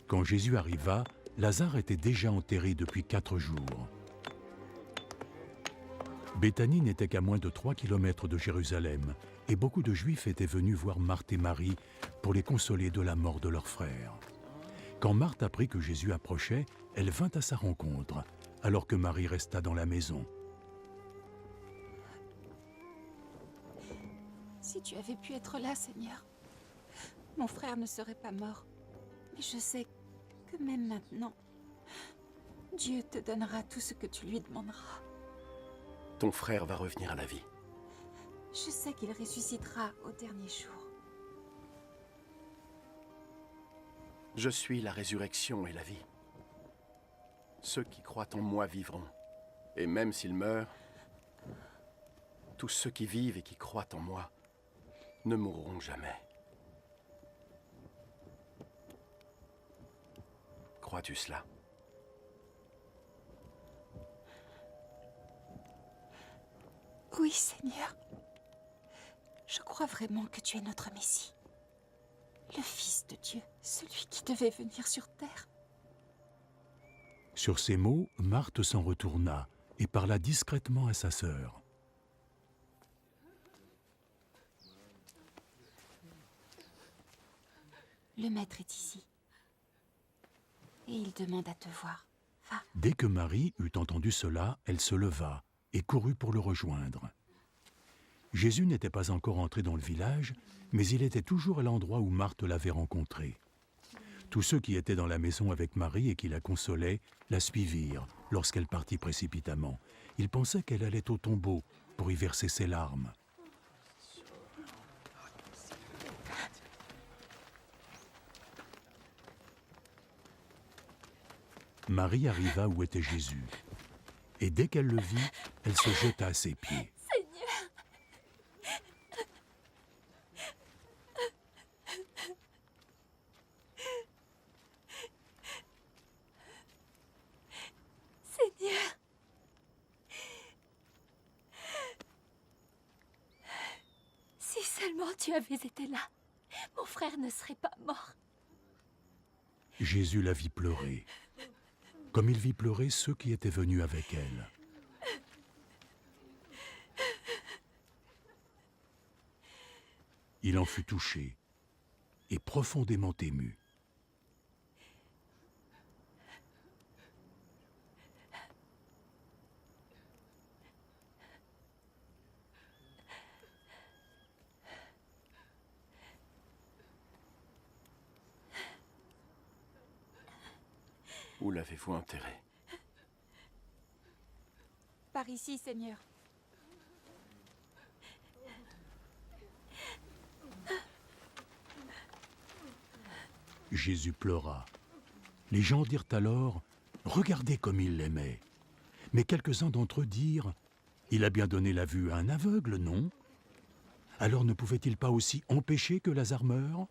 Quand Jésus arriva, Lazare était déjà enterré depuis 4 jours. Béthanie n'était qu'à moins de 3 kilomètres de Jérusalem, et beaucoup de Juifs étaient venus voir Marthe et Marie pour les consoler de la mort de leur frère. Quand Marthe apprit que Jésus approchait, elle vint à sa rencontre, alors que Marie resta dans la maison. Si tu avais pu être là, Seigneur, mon frère ne serait pas mort. Mais je sais que même maintenant, Dieu te donnera tout ce que tu lui demanderas. Ton frère va revenir à la vie. Je sais qu'il ressuscitera au dernier jour. Je suis la résurrection et la vie. Ceux qui croient en moi vivront. Et même s'ils meurent, tous ceux qui vivent et qui croient en moi ne mourront jamais. Crois-tu cela? Oui, Seigneur. Je crois vraiment que tu es notre Messie. Le Fils de Dieu, celui qui devait venir sur terre. Sur ces mots, Marthe s'en retourna et parla discrètement à sa sœur. Le maître est ici. Et il demande à te voir. Va. Dès que Marie eut entendu cela, elle se leva et courut pour le rejoindre. Jésus n'était pas encore entré dans le village, mais il était toujours à l'endroit où Marthe l'avait rencontré. Tous ceux qui étaient dans la maison avec Marie et qui la consolaient la suivirent lorsqu'elle partit précipitamment. Ils pensaient qu'elle allait au tombeau pour y verser ses larmes. Marie arriva où était Jésus, et dès qu'elle le vit, elle se jeta à ses pieds. Seigneur! Seigneur! Si seulement tu avais été là, mon frère ne serait pas mort. Jésus la vit pleurer, comme il vit pleurer ceux qui étaient venus avec elle. Il en fut touché et profondément ému. Où l'avez-vous enterré? Par ici, Seigneur. Jésus pleura. Les gens dirent alors « Regardez comme il l'aimait ». Mais quelques-uns d'entre eux dirent « Il a bien donné la vue à un aveugle, non ? Alors ne pouvait-il pas aussi empêcher que Lazare meure ?»